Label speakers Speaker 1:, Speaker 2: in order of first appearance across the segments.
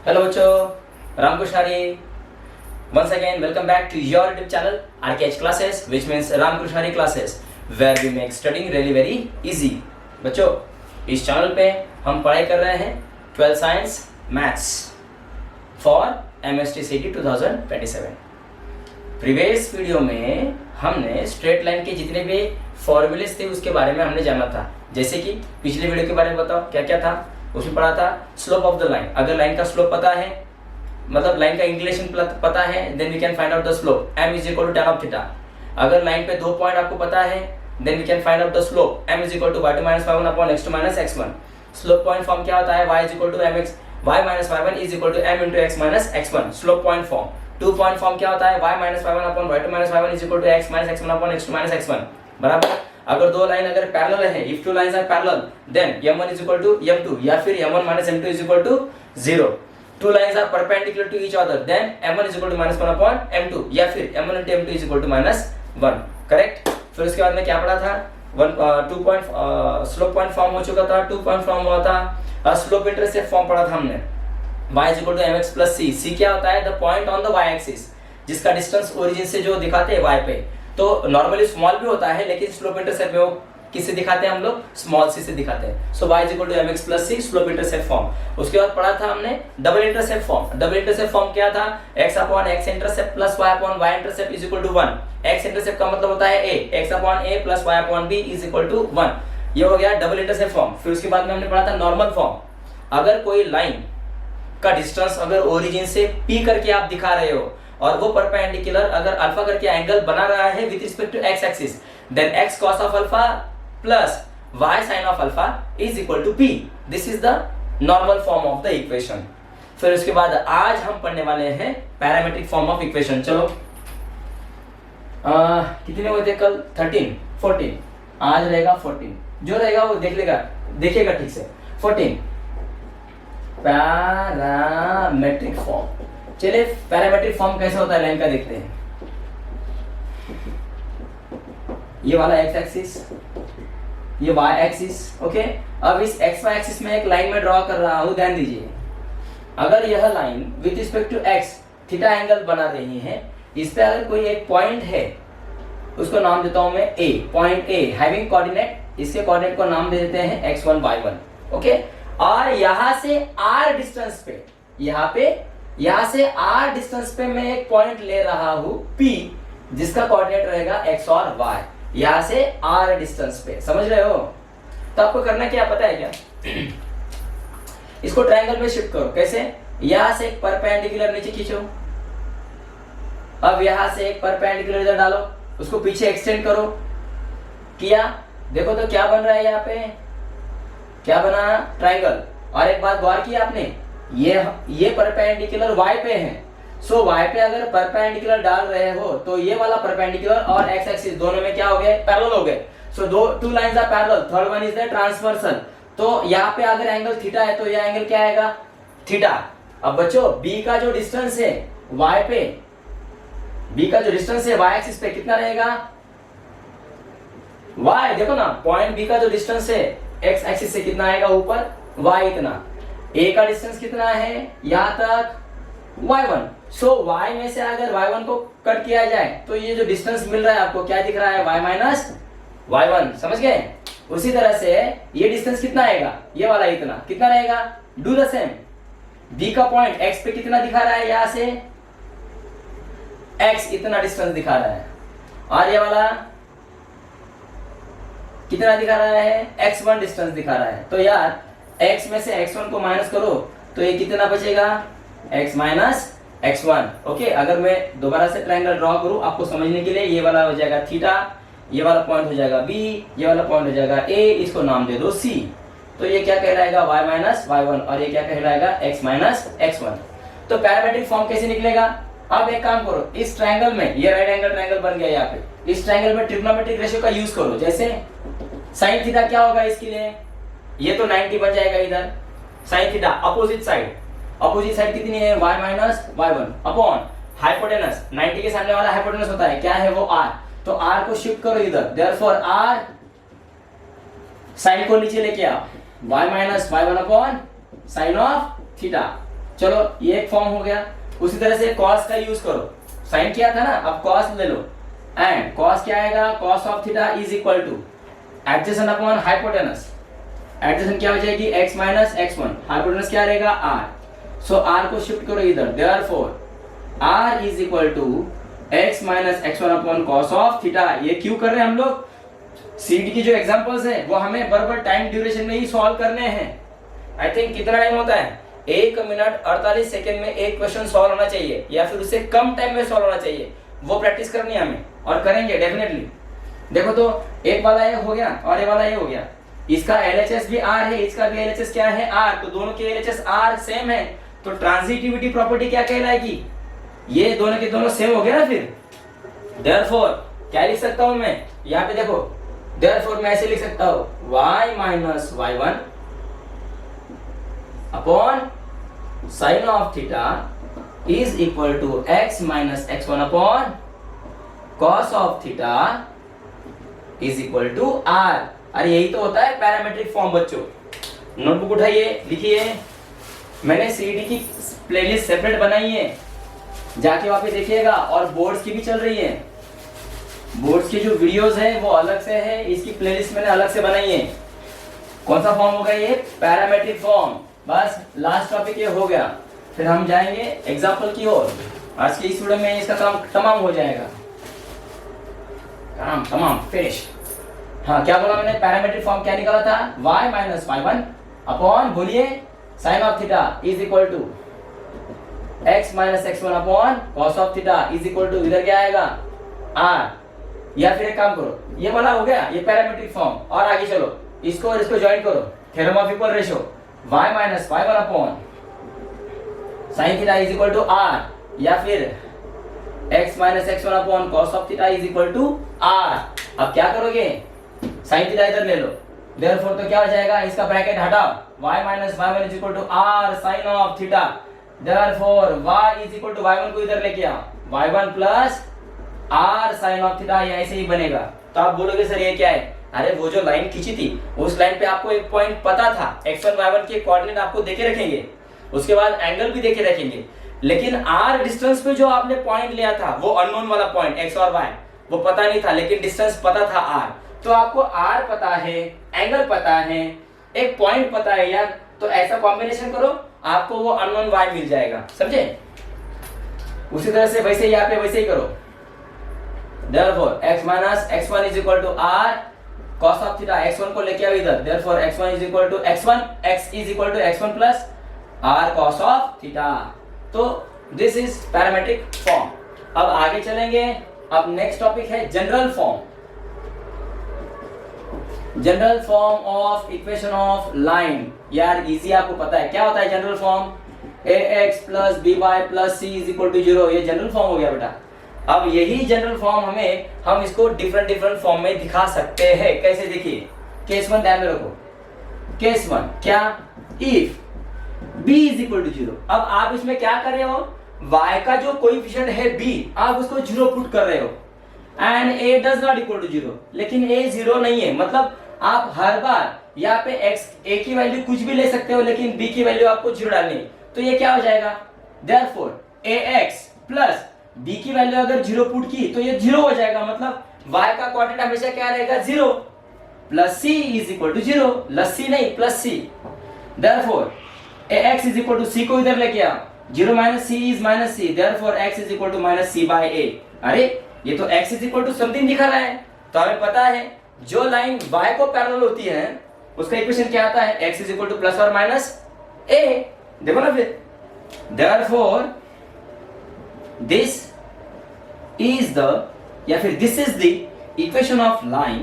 Speaker 1: Hello बच्चों, Ram कुशहारी. Once again, welcome back to your YouTube channel RKH classes, which means Ram कुशहारी classes, where we make studying really very easy. बच्चों, इस channel पे हम पढ़ाई कर रहे हैं 12 science maths for MSTCT 2027. Previous video में हमने स्ट्रेट लाइन के जितने भी फॉर्मूलेस थे उसके बारे में हमने जाना था. जैसे कि पिछले वीडियो के बारे में बताओ क्या क्या था. उसमें पढ़ा था स्लोप ऑफ द लाइन. अगर लाइन का स्लोप पता है, मतलब लाइन का इंक्लिनेशन पता है, then we can find out the slope m is equal to tan of theta. अगर लाइन पे दो पॉइंट आपको पता है, then we can find out the slope m is equal to y2 minus y1 upon x2 minus x1. Slope point form क्या होता है? y is equal to mx y minus y1 is equal to m into x minus x1. Slope point form. Two point form क्या होता है? y minus y1 upon y2 minus y1 is equal to x minus x1 upon x2 minus x1. बराबर. अगर दो line अगर parallel है, if two lines are parallel, then m1 is equal to m2 या फिर m1 minus m2 is equal to 0. Two lines are perpendicular to each other, then m1 is equal to minus 1 upon m2 या फिर m1 into m2 is equal to minus 1. Correct. फिर उसके बाद में क्या पढ़ा था? 2 पॉइंट स्लोप पॉइंट फॉर्म हो चुका था. 2 पॉइंट फॉर्म हुआ था. स्लोप इंटरसेप्ट फॉर्म पढ़ा था हमने. y is equal to mx plus c. c क्या होता है? The point on the y axis, जिसका डिस्टेंस ओरिजिन से जो दिखाते हैं y पे. तो नॉर्मली स्मॉल भी होता है, लेकिन स्लोप इंटरसेप्ट में वो किससे दिखाते हैं हम लोग? स्मॉल सी से दिखाते हैं. So y is equal to mx plus c, slope intercept form. उसके बाद पढ़ा था हमने double intercept form. Double intercept form क्या था? x upon x intercept plus y upon y intercept is equal to 1. x intercept का मतलब होता है a, x upon a plus y upon b is equal to 1. ये हो गया double intercept form. फिर उसके बाद में हमने पढ़ा था नॉर्मल फॉर्म. अगर कोई लाइन का डिस्टेंस अगर ओरिजिन से p करके आप दिखा रहे हो और वो परपेंडिकुलर अगर अल्फा करके एंगल बना रहा है with respect to x axis, then x cos of alpha plus y sin of alpha is equal to p. This is the normal form of the equation. फिर उसके बाद आज हम पढ़ने वाले हैं पैरामीट्रिक फॉर्म ऑफ इक्वेशन. चलो कितने हुए थे कल? 13 14. आज रहेगा 14. जो रहेगा वो देखिएगा ठीक से. 14 पैरामीट्रिक फॉर्म. चलिए पैरामीट्रिक फॉर्म कैसे होता है लाइन का देखते हैं. ये वाला x एक्सिस, ये y एक्सिस. ओके. अब इस x y एक्सिस में एक लाइन में ड्रॉ कर रहा हूं. ध्यान दीजिए, अगर यह line with respect to x theta angle बना रही है, इस पे अगर कोई एक पॉइंट है, उसको नाम देता हूं मैं a. Point a having coordinate, इसके कोऑर्डिनेट को नाम दे देते हैं x1 y1. ओके. और यहां से r डिस्टेंस पे, यहां से r डिस्टेंस पे मैं एक पॉइंट ले रहा हूं p, जिसका कोऑर्डिनेट रहेगा x और y. यहां से r डिस्टेंस पे. समझ रहे हो? तो आपको करना क्या पता है क्या? इसको ट्रायंगल में शिफ्ट करो. कैसे? यहां से एक परपेंडिकुलर नीचे खींचो. अब यहां से एक परपेंडिकुलर इधर डालो, उसको पीछे एक्सटेंड करो. किया? देखो तो क्या बन रहा है यहाँ पे? क्या बना? ट्रायंगल. और एक बात गौर की आपने, ये परपेंडिकुलर y पे है. सो y पे अगर परपेंडिकुलर डाल रहे हो तो ये वाला परपेंडिकुलर और x एक्सिस दोनों में क्या हो गए? पैरेलल हो गए. So two lines are parallel. Third one is the transversal. तो यहाँ पे अगर एंगल थीटा है तो यह एंगल क्या आएगा? थीटा. अब बच्चों b का जो डिस्टेंस है y पे, b का जो डिस्टेंस है y एक्सिस पे कितना रहेगा? y देखो ना, पॉइंट b का जो डिस्टेंस है x एक्सिस से कितना आएगा ऊपर? y इतना. a का डिस्टेंस कितना है यहाँ तक? y1. सो y में से अगर y1 को कट किया जाए तो ये जो डिस्टेंस मिल रहा है आपको क्या दिख रहा है? y minus y1. समझ गए? उसी तरह से ये डिस्टेंस कितना आएगा? ये वाला इतना. कितना रहेगा? Do the same. b का पॉइंट x पे कितना दिखा रहा है? यहां से x इतना डिस्टेंस दिखा रहा है. और ये वाला कितना दिखा रहा है? x1 डिस्टेंस दिखा रहा है. तो यार x में से x1 को माइनस करो तो ये कितना बचेगा? x minus x1. ओके. अगर मैं दोबारा से ट्रायंगल ड्रॉ करूं आपको समझने के लिए, ये वाला हो जाएगा थीटा, ये वाला पॉइंट हो जाएगा b, ये वाला पॉइंट हो जाएगा a, इसको नाम दे दो c. तो ये क्या कहलाएगा? y minus y1. और ये क्या कहलाएगा? x minus x1. तो पैरामीट्रिक फॉर्म कैसे निकलेगा? अब एक काम करो, इस ट्रायंगल में ये राइट एंगल ट्रायंगल बन गया यहाँ पे. इस ट्रायंगल में ट्रिग्नोमेट्रिक रेशियो का यूज करो. जैसे साइन थीटा क्या होगा इसके लिए? ये तो 90 बन जाएगा इधर. साइन थीटा अपोजिट साइड कितनी है? y minus y1 upon hypotenuse. 90 के सामने वाला हाइपोटेनस होता है, क्या है वो? r. तो r को शिफ्ट करो इधर. देयरफॉर r साइन को नीचे लेके आओ. y minus y1 upon sine of theta. चलो ये एक फॉर्म हो गया। उसी तरह से कॉस का यूज करो, साइन किया था ना, अब कॉस ले लो, एंड कॉस क्या आएगा, cos of theta is equal two adjacent upon hypotenuse. Adjacent क्या हो जाएगी, x माइनस x1, हाइपोटेनस क्या रहेगा r। सो r को शिफ्ट करो इधर, therefore r is equal to x minus x1 upon cos of theta. ये क्यों कर रहे हैं हम लोग, सीडी की जो एग्जांपल्स है वो हमें बराबर टाइम ड्यूरेशन में ही सॉल्व करने हैं। आई थिंक कितना टाइम होता है, 1 मिनट 48 सेकंड में एक क्वेश्चन सॉल्व होना चाहिए, या फिर उससे कम टाइम में सॉल्व होना चाहिए। वो प्रैक्टिस करनी है हमें, और करेंगे डेफिनेटली। देखो तो एक वाला ये हो गया और ये वाला ये हो गया, इसका LHS भी R है, इसका भी LHS क्या है R, तो दोनों के LHS R सेम है, तो ट्रांजिटिविटी प्रॉपर्टी क्या कहलाएगी, ये दोनों के दोनों सेम हो गया ना। फिर देयरफॉर क्या लिख सकता हूं मैं, यहाँ पे देखो, देयरफॉर मैं ऐसे लिख सकता हूं y minus y1 upon sine of theta is equal to x minus x1 upon cos of theta is equal to r। अरे यही तो होता है पैरामेट्रिक फॉर्म बच्चों। नोटबुक उठाइए, लिखिए, मैंने सीडी की प्लेलिस्ट सेपरेट बनाई है, जाके वहां पे देखिएगा, और बोर्ड्स की भी चल रही है। बोर्ड्स की जो वीडियोस है वो अलग से है, इसकी प्लेलिस्ट मैंने अलग से बनाई है। कौन सा फॉर्म होगा ये, पैरामेट्रिक फॉर्म। बस लास्ट टॉपिक ये हो गया, फिर हम जाएंगे एग्जांपल की ओर। आज के इस वीडियो में इसका काम तमाम हो जाएगा, काम तमाम फिनिश। हाँ क्या बोला मैंने, पैरामेट्रिक फॉर्म क्या निकाला था, y माइनस y1 अपॉन, बोलिए, sine of theta is equal to x minus x1 upon cos of theta is equal to, इधर क्या आएगा r। या फिर एक काम करो, ये वाला हो गया, ये पैरामेट्रिक फॉर्म, और आगे चलो, इसको और इसको ज्वाइन करो, theorem of equal ratio, y minus y1 upon sine theta is equal to r, या फिर x minus x1 upon cos of theta is equal to r। अब क्या करोगे, साइन थीटा इधर ले लो, देयरफॉर तो क्या हो जाएगा, इसका ब्रैकेट हटाओ, y minus y1 is equal to r sine of theta, therefore y is equal to y1 को इधर लेके आओ, y1 plus r sine of theta, ये ऐसे ही बनेगा। तो आप बोलोगे सर ये क्या है, अरे वो जो लाइन खींची थी उस लाइन पे आपको एक पॉइंट पता था, x1 y1 के कोऑर्डिनेट आपको देके रखेंगे, उसके बाद एंगल भी देके रखेंगे, लेकिन r डिस्टेंस पे जो आपने पॉइंट लिया था वो अननोन वाला पॉइंट x और y वो पता नहीं था, लेकिन डिस्टेंस पता था r। तो आपको r पता है, एंगल पता है, एक पॉइंट पता है यार, तो ऐसा कॉम्बिनेशन करो, आपको वो अननोन y मिल जाएगा, समझे। उसी तरह से वैसे यहाँ पे वैसे ही करो, therefore x minus x1 is equal to r cos of theta, x1 को लेके आओ इधर, therefore x1 is equal to x1, x is equal to x1 plus r cos of theta. तो दिस इज पैरामेट्रिक फॉर्म। अब आगे चलेंगे, अब next topic है general form. General form of equation of line, यार इजी आपको पता है क्या होता है general form, ax plus by plus c is equal to 0, ये जनरल फॉर्म हो गया बेटा। अब यही जनरल फॉर्म हम इसको डिफरेंट फॉर्म में दिखा सकते हैं, कैसे, देखिए, केस 1 ध्यान में रखो, केस 1 क्या, if b is equal to 0। अब आप इसमें क्या कर रहे हो, y का जो कोएफिशिएंट है b, आप उसको 0 पुट कर रहे हो, and a does not equal to 0, लेकिन a 0 नहीं है, मतलब आप हर बार यहाँ पे a की वैल्यू कुछ भी ले सकते हो, लेकिन b की वैल्यू आपको 0 डालनी है। तो ये क्या हो जाएगा, देयरफॉर ax प्लस b की वैल्यू अगर 0 पुट की तो ये 0 हो जाएगा, मतलब y का कोऑर्डिनेट हमेशा क्या रहेगा, 0, plus c is equal to 0, लस्सी नहीं plus c, therefore ax is equal to c को इधर लेके आओ, 0 minus c is minus c, therefore x is equal to minus c by a। अरे ये तो x is equal to something दिखा रहा है, तो हमें पता है जो लाइन y को पैरेलल होती है उसका इक्वेशन क्या आता है, x is equal two plus और माइनस a। देखो ना फिर, देयरफॉर दिस इज द, या फिर this is the equation of line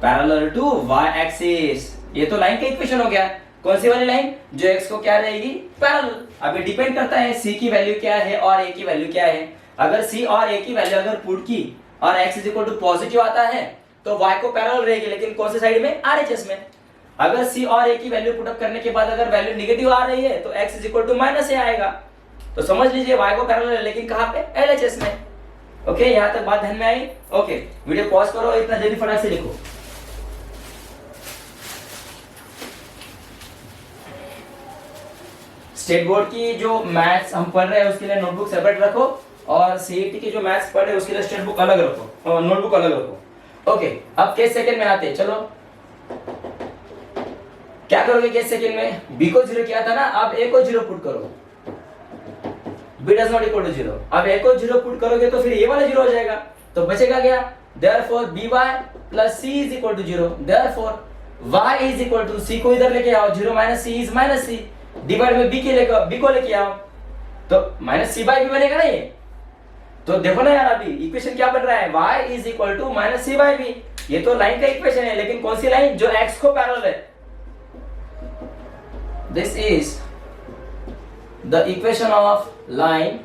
Speaker 1: parallel to y axis. ये तो लाइन का इक्वेशन हो गया, कौन सी वाली लाइन, जो x को क्या रहेगी, पैरेलल। अब ये डिपेंड करता है c की वैल्यू क्या है और a की वैल्यू क्या है। अगर c और a की वैल्यू अगर पुट की और x is equal to positive आता है तो y को पैरेलल रहेगी, लेकिन कौन सी साइड में, RHS में। अगर c और a की वैल्यू पुट अप करने के बाद अगर वैल्यू नेगेटिव आ रही है तो x is equal to minus a आएगा। तो समझ लीजिए y को पैरेलल है, लेकिन कहां पे, LHS में। ओके, यहां तक बात ध्यान में आई। ओके, वीडियो पॉज करो, इतना जल्दी फटाक से लिखो। स्टेट बोर्ड की जो मैथ्स हम पढ़ रहे हैं उसके लिए नोटबुक सेपरेट रखो, और सीईटी की जो मैथ्स पढ़ रहे हैं उसके लिए स्टेट बुक अलग रखो और नोटबुक अलग रखो। ओके, अब केस सेकंड में आते हैं। चलो क्या करोगे केस सेकंड में? बी को 0 किया था ना, अब ए को 0 पुट करो। b does not equal to 0। अब a को 0 पुट करोगे तो फिर ये वाला 0 हो जाएगा, तो बचेगा क्या? Therefore by plus c is equal to 0। Therefore y is equal to c को इधर लेके आओ, 0 minus c is minus c, divide में b को लेके आओ, तो माइनस c by b बनेगा ना ये। तो देखो ना यार, अभी इक्वेशन क्या बन रहा है? y is equal to minus c by b। ये तो लाइन का इक्वेशन है, लेकिन कौन सी लाइन? जो x को पैरेलल है। This is the equation of line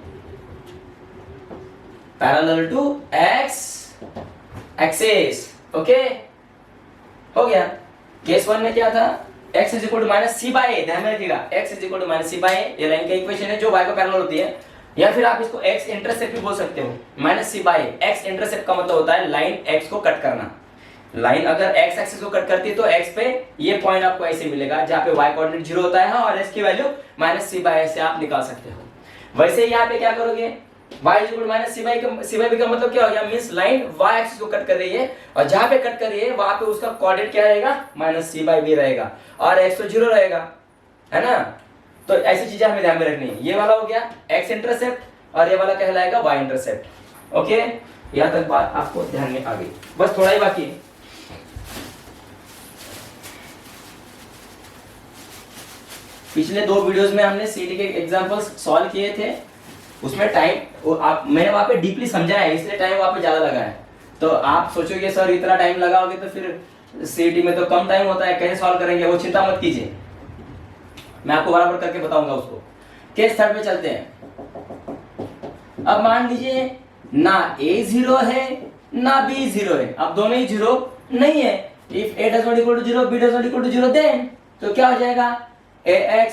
Speaker 1: parallel to x axis। Okay, हो गया। केस 1 में क्या था? x is equal to minus c by a, ध्यान में रखिएगा, x is equal to minus c by a, ये लाइन का इक्वेशन है जो y को पैरेलल होती है, या फिर आप इसको x इंटरसेप्ट भी बोल सकते हो। Minus c by a, x intercept का मतलब होता है लाइन x को कट करना। लाइन अगर x एक्सिस को कट करती है तो x पे ये पॉइंट आपको ऐसे मिलेगा जहां पे y कोऑर्डिनेट 0 होता है, और x की value minus c by a से आप निकाल सकते हो। वैसे यहाँ पे क्या करोगे? y equal minus c by b का मतलब क्या हो गया? मींस लाइन y एक्सिस को कट कर रही है, और जहां पे कट कर रही है वहां पे उसका कोऑर्डिनेट क्या रहेगा? माइनस c by b रहेगा, और x तो 0 रहेगा, है ना। तो ऐसी चीजें हमें ध्यान में रखनी है। ये वाला हो गया x इंटरसेप्ट, और ये वाला कहलाएगा y इंटरसेप्ट। ओके, यहां तक बात आपको ध्यान में आ गई, बस थोड़ा ही बाकी है। पिछले 2 वीडियोस में हमने सीटी के एग्जांपल्स सॉल्व किए थे, उसमें टाइम मैंने वहां पे डीपली समझाया है, इसलिए टाइम वहां पे ज्यादा लगा है। तो आप सोचोगे सर इतना टाइम लगाओगे तो फिर सीटी में तो कम टाइम होता है, कैसे सॉल्व करेंगे? वो चिंता मत कीजिए, मैं आपको बराबर करके बताऊंगा उसको। केस थर्ड में चलते हैं। अब मान लीजिए ना a 0 है ना b 0 है, अब दोनों ही 0 नहीं है। If a does not equal to 0, b does not equal to 0, then तो क्या हो जाएगा? ax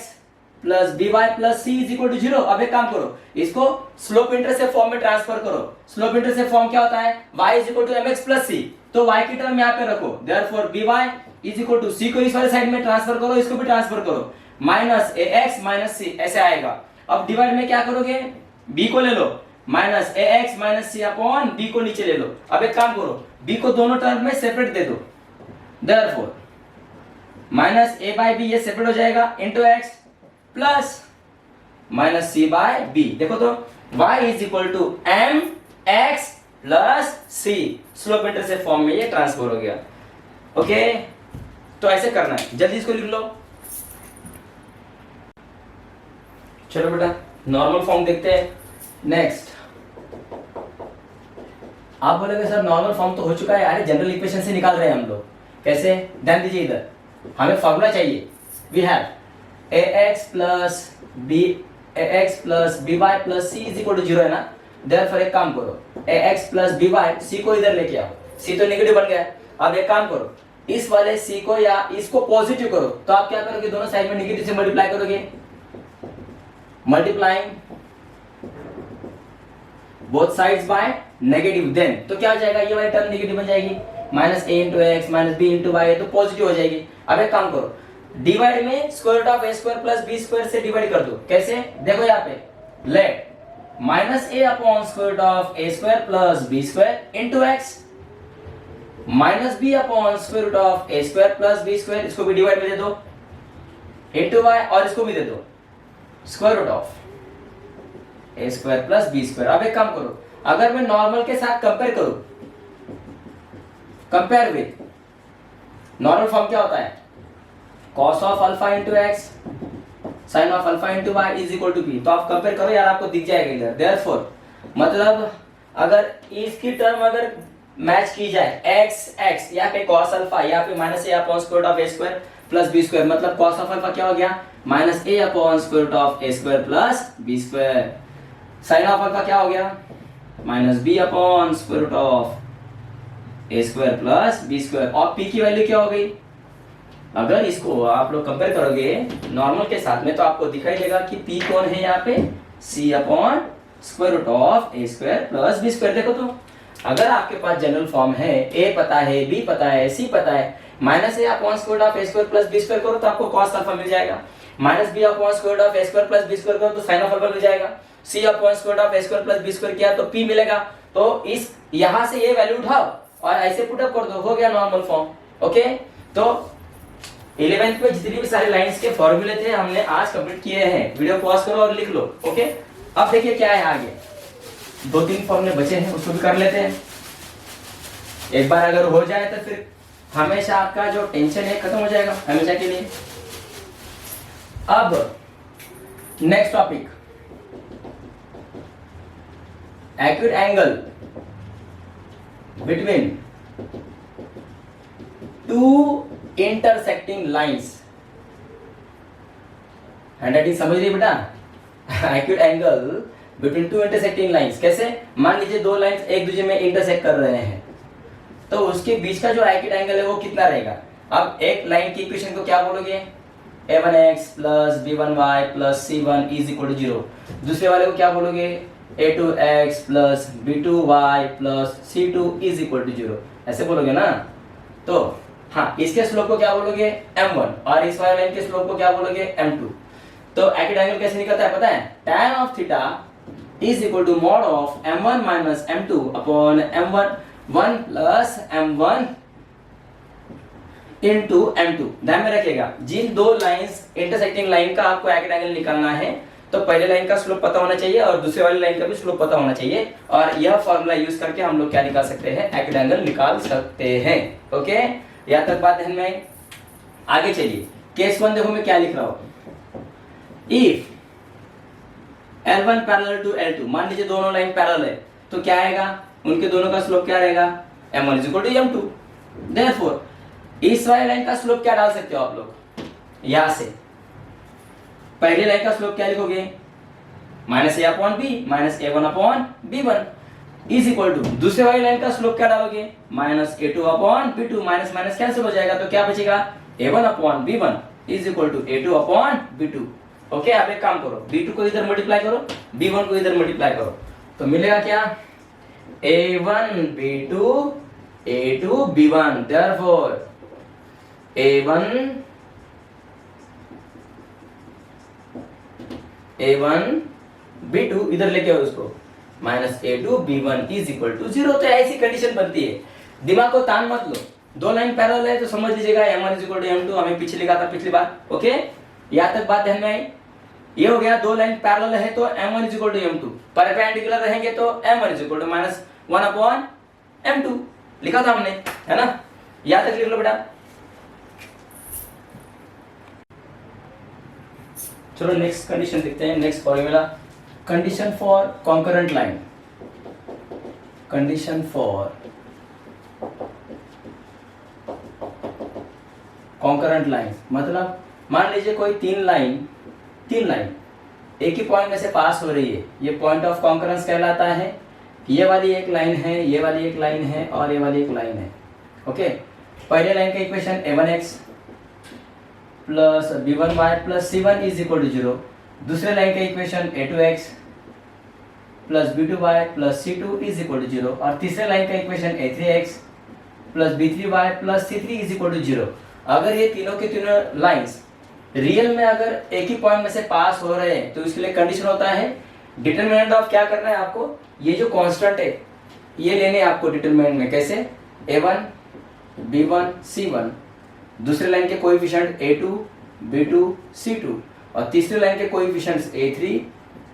Speaker 1: plus by plus c is equal to 0। अब एक काम करो, इसको स्लोप इंटरसेप्ट फॉर्म में ट्रांसफर करो। स्लोप इंटरसेप्ट फॉर्म क्या होता है? y is equal to mx plus c, तो y की टर्म यहाँ पे रखो। Therefore by is equal to c को इस वाले साइड में ट्रांसफर करो, इसको भी ट्रांसफर करो, माइनस ax माइनस c ऐसे आएगा। अब डिवाइड में क्या करोगे? b को ले लो, minus ax minus c upon b को नीचे ले लो। अब एक काम करो, b को दोनों टर्म में सेपरेट दे दो। Therefore minus a by b ये सेपरेट हो जाएगा, into x plus minus c by b। देखो तो y is equal to m x plus c, slope intercept form में ये ट्रांसफर हो गया। ओके, तो ऐसे करना है, जल्दी इसको लिख लो। चलो बेटा नॉर्मल फॉर्म देखते हैं। नेक्स्ट आप बोलोगे सर नॉर्मल फॉर्म तो हो चुका है, अरे जनरल इक्वेशन से निकाल रहे हैं हम लोग। कैसे? ध्यान दीजिए, इधर हमें फॉर्मूला चाहिए। We have ax plus by plus c is equal to 0 है ना। देयरफॉर एक काम करो, ax प्लस by, c को इधर लेके आओ, c तो नेगेटिव बन गया। अब एक काम करो, इस वाले c को या इसको पॉजिटिव करो, तो आप क्या करोगे? दोनों साइड में नेगेटिव से मल्टीप्लाई करोगे, multiplying both sides by negative, then तो क्या हो जाएगा? ये वाली टर्म नेगेटिव बन जाएगी, minus a into X minus b into Y, तो पॉजिटिव हो जाएगी। अब एक काम करो, डिवाइड में square root of a square plus b square से डिवाइड कर दो। कैसे? देखो यहाँ पे, let minus a upon square root of a square plus b square into X minus b upon square root of a square plus b square, इसको भी divide में दे दो, इंटू y, और इसको भी दे दो square root of a square plus b square. अब एक काम करो, अगर मैं नॉर्मल के साथ कंपेयर करूं, कंपेयर विद नॉर्मल फॉर्म क्या होता है? cos of alpha into X sine of alpha into Y is equal to P. तो आप कंपेयर करो यार, आपको दिख जाएगा इधर। देयरफॉर मतलब अगर इसकी टर्म अगर मैच की जाए, x यहाँ पे cos अल्फा, यहाँ पे minus a upon square root of a square plus b square, मतलब cos ऑफ अल्फा क्या हो गया? Minus a upon square root of a square plus b square. Sine of alpha क्या हो गया? Minus b upon square root of a square plus b square. और p की value क्या हो गई? अगर इसको आप लोग कंपेयर करोगे नॉर्मल के साथ में, तो आपको दिखाई देगा कि p कौन है यहाँ पे? c upon square root of a square plus b square. देखो तो अगर आपके पास जनरल फॉर्म है, a पता है, b पता है, c पता है, minus a upon square root of a square plus b square करो तो आपको cos अल्फा मिल जाएगा। Minus B upon square of A square plus B square करो तो साइन ऑफ अल्फा मिल जाएगा, C upon square of A square plus B square किया तो पी मिलेगा। तो इस यहां से ये वैल्यू उठाओ और ऐसे पुट अप कर दो, हो गया नॉर्मल फॉर्म। ओके, तो 11th में जितनी भी सारे लाइंस के फॉर्मूले थे हमने आज कंप्लीट किए हैं। वीडियो पॉज करो और लिख लो। ओके, अब देखिए क्या है आगे, 2-3 फॉर्मूले बचे हैं, उसको भी कर लेते हैं। एक बार अगर हो जाए तो फिर हमेशा आपका जो टेंशन है खत्म हो जाएगा हमेशा के लिए। अब next topic, acute angle between two intersecting lines. Handwriting समझ रही बेटा? Acute angle between two intersecting lines कैसे? मान लीजिए दो लाइंस एक दूसरे में इंटरसेक्ट कर रहे हैं तो उसके बीच का जो एक्यूट एंगल है वो कितना रहेगा। अब एक लाइन की इक्वेशन को क्या बोलोगे, a1x plus b1y plus c1 is equal to 0। दूसरे वाले को क्या बोलोगे, a2x plus b2y plus c2 is equal to 0, ऐसे बोलोगे ना। तो हाँ, इसके स्लोप को क्या बोलोगे, m1, और इस वाले लाइन के स्लोप को क्या बोलोगे, m2। तो एक्यूट एंगल कैसे निकलता है पता है, tan of theta is equal to mod of m1 minus m2 upon m1 1 plus m1 into m2। ध्यान में रखिएगा, जिन दो लाइंस इंटरसेक्टिंग लाइन का आपको एक्यूट एंगल निकालना है तो पहले लाइन का स्लोप पता होना चाहिए और दूसरे वाली लाइन का भी स्लोप पता होना चाहिए, और यह फॉर्मूला यूज करके हम लोग क्या निकाल सकते हैं, एक्यूट एंगल निकाल सकते हैं। ओके, यहाँ तक बात ध्यान में। आगे चलिए, केस 1 देखो मैं क्या लिख रहा हूं, if L1 parallel to L2, मान लीजिए दोनों लाइन पैरेलल है तो क्या आएगा, उनके दोनों का स्लोप क्या रहेगा, m1 is equal to m2। Therefore इस वाली लाइन का स्लोप क्या डाल सकते हो आप लोग, यहां से पहले लाइन का स्लोप क्या लिखोगे, minus a upon B minus a1 upon b1 is equal to दूसरे वाली लाइन का स्लोप क्या डालोगे, minus a2 upon b2, minus minus cancel हो जाएगा तो क्या बचेगा, a1 upon b1 is equal to a2 upon b2। Okay, अब एक काम करो, b2 को इधर मल्टीप्लाई करो, b1 को इधर मल्टीप्लाई करो तो मिलेगा क्या, a1 b2 a2 b1। Therefore a1 b2 इधर लेके आओ उसको, minus a2 b1 is equal to 0। तो ऐसी कंडीशन बनती है, दिमाग को तान मत लो, दो लाइन पैरेलल है तो समझ लीजिएगा m1 is equal to m2, हमें पीछे लिखा था पिछली बार। ओके, यहां तक बात ध्यान में आई। ये हो गया, दो लाइन पैरेलल है तो m1 is equal to m2, perpendicular रहेंगे तो m1 is equal to minus 1 upon m2 लिखा था हमने, है ना। यहां तक लिख लो बेटा। चलो नेक्स्ट कंडीशन देखते हैं, next formula, condition for concurrent line. Condition for concurrent line मतलब मान लीजिए कोई तीन लाइन एक ही पॉइंट में से पास हो रही है, ये पॉइंट ऑफ कॉन्करेंस कहलाता है। ये वाली एक लाइन है, ये वाली एक लाइन है और ये वाली एक लाइन है। ओके, पहले लाइन का equation a1x plus b1y plus c1 is equal to 0। दूसरे लाइन का equation a2x plus b2y plus c2 is equal to 0, और तीसरे लाइन का equation a3x plus b3y plus c3 is equal to 0। अगर ये तीनों के तीनों लाइंस रियल में अगर एक ही पॉइंट में से पास हो रहे हैं तो इसके लिए कंडीशन होता है, डिटरमिनेंट ऑफ क्या करना है आपको, ये जो कांस्टेंट है ये लेने आपको डिटरमिनेंट में, कैसे, a1 b1 c1, दूसरे लाइन के कोएफिशिएंट a2 b2 c2 और तीसरे लाइन के कोएफिशिएंट्स a3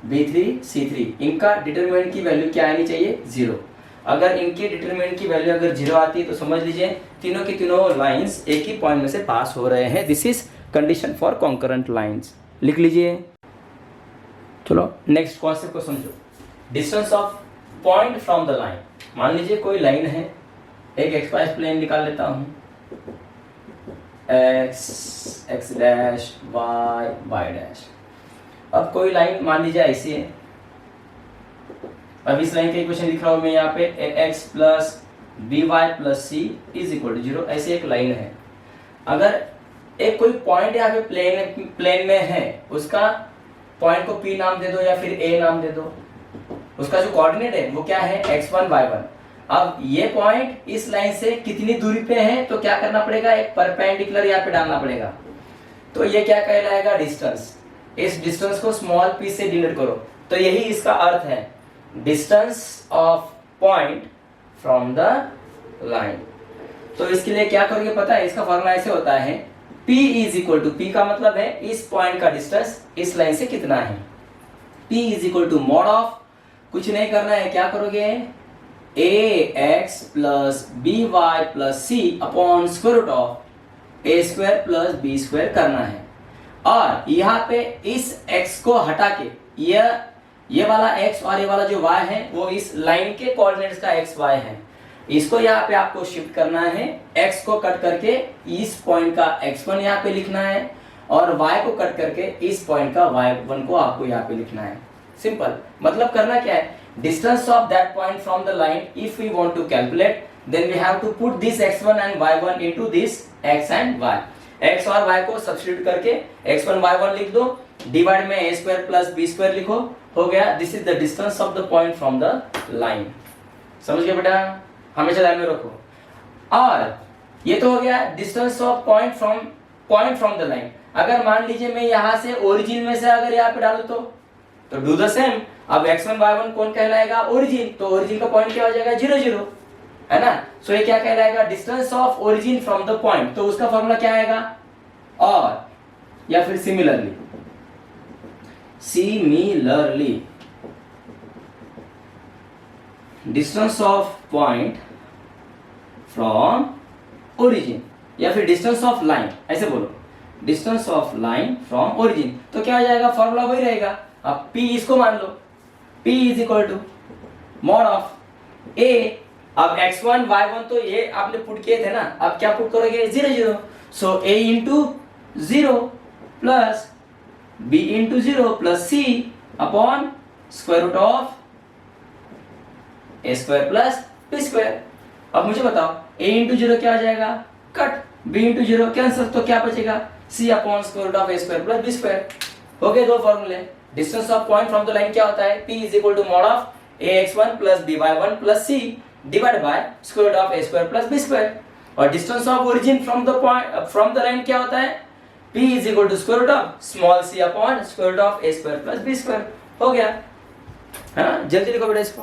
Speaker 1: b3 c3, इनका डिटरमिनेंट की वैल्यू क्या आनी चाहिए, 0। अगर इनकी डिटरमिनेंट की वैल्यू अगर 0 आती है तो समझ लीजिए तीनों की तीनों लाइंस एक ही पॉइंट में से पास हो रहे हैं। This is condition for concurrent lines, लिख लीजिए। चलो नेक्स्ट कॉन्सेप्ट को समझो, distance of point from the line. मान लीजिए कोई लाइन है, एक एक्स प्लेन निकाल लेता हूं, x डैश y डैश। अब कोई लाइन मान लीजिए ऐसी है, अब इस लाइन का इक्वेशन लिख रहा हूं मैं यहाँ पे ax plus by plus c is equal to 0, ऐसी एक लाइन है। अगर एक कोई पॉइंट यहाँ पे प्लेन में है, उसका पॉइंट को p नाम दे दो या फिर a नाम दे दो, उसका जो कोऑर्डिनेट है वो क्या है, x1 y1। अब ये पॉइंट इस लाइन से कितनी दूरी पे है तो क्या करना पड़ेगा, एक परपेंडिकुलर यहाँ पे डालना पड़ेगा। तो ये क्या कहलाएगा, डिस्टेंस। इस डिस्टेंस को स्मॉल p से डिनोट करो, तो यही इसका अर्थ है, distance of point from the line. तो इसके लिए क्या करोगे पता है, इसका फॉर्मूला ऐसे होता है, p is equal to, p का मतलब है इस पॉइंट का डिस्टेंस इस लाइन से कितना है, p is equal to mod of, कुछ नहीं करना है, क्या करोगे, ax plus by plus c upon square root of a square plus b square करना है। और यहाँ पे इस x को हटा के ये वाला x और ये वाला जो y है वो इस लाइन के कोऑर्डिनेट्स का x y है, इसको यहाँ पे आपको शिफ्ट करना है, x को कट करके इस पॉइंट का x1 यहाँ पे लिखना है और y को कट करके इस पॉइंट का y1 को आपको यहाँ पे लिखना है। सिंपल, मतलब करना क्या है, distance of that point from the line if we want to calculate, then we have to put this x1 and y1 into this x and y। x और y को सब्स्टिट्यूट करके x1 y1 लिख दो, divide में a square plus b square लिखो, हो गया, this is the distance of the point from the line. समझ गए बेटा, हमेशा ध्यान में रखो। और ये तो हो गया distance of point from the line. अगर मान लीजिए मैं यहाँ से ओरिजिन में से अगर यहाँ पे डालू तो डू द सेम। अब x1 y1 कौन कहलाएगा, ओरिजिन, तो ओरिजिन का पॉइंट क्या हो जाएगा, 0 0, है ना। सो ये क्या कहलाएगा, distance of origin from the point, तो उसका फॉर्मूला क्या आएगा, और या फिर similarly distance of point from origin, या फिर डिस्टेंस ऑफ लाइन, ऐसे बोलो, distance of line from origin, तो क्या हो जाएगा, फॉर्मूला वही रहेगा। अब p इसको मान लो, p is equal to mod of a, अब x1 y1 तो ये आपने पुट किए थे ना, अब क्या पुट करोगे, 0 0, so a into 0 plus b into 0 plus c upon square root of a square plus b square. अब मुझे बताओ a इंटू 0 क्या आ जाएगा, कट, b इंटू 0 कैंसिल, तो क्या बचेगा, c upon square root of a square plus b square. हो गए दो फॉर्मूले। Distance of point from the line क्या होता है, p is equal to mod of ax1 plus by1 plus c divide by square root of a square plus b square. और distance of origin from the line क्या होता है, p is equal to square root of small c upon square root of a square plus b square. हो गया, है ना, जल्दी लिखो बेटा इसको।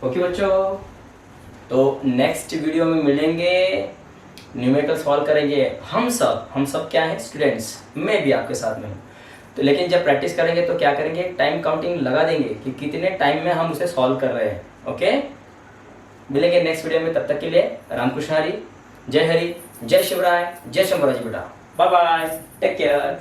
Speaker 1: ओके बच्चों, तो नेक्स्ट वीडियो में मिलेंगे, न्यूमेरिकल सॉल्व करेंगे हम सब क्या है, स्टूडेंट्स, मैं भी आपके साथ में हूँ। तो लेकिन जब प्रैक्टिस करेंगे तो क्या करेंगे, टाइम काउंटिंग लगा देंगे कि कितने टाइम में हम उसे सॉल्व कर रहे हैं। ओके, मिलेंगे नेक्स्ट वीडियो में, तब तक के लिए रामकृष्ण हरी, जय हरि, जय शिवराय, जय शंभराज बेटा, बाय बाय, टेक केयर।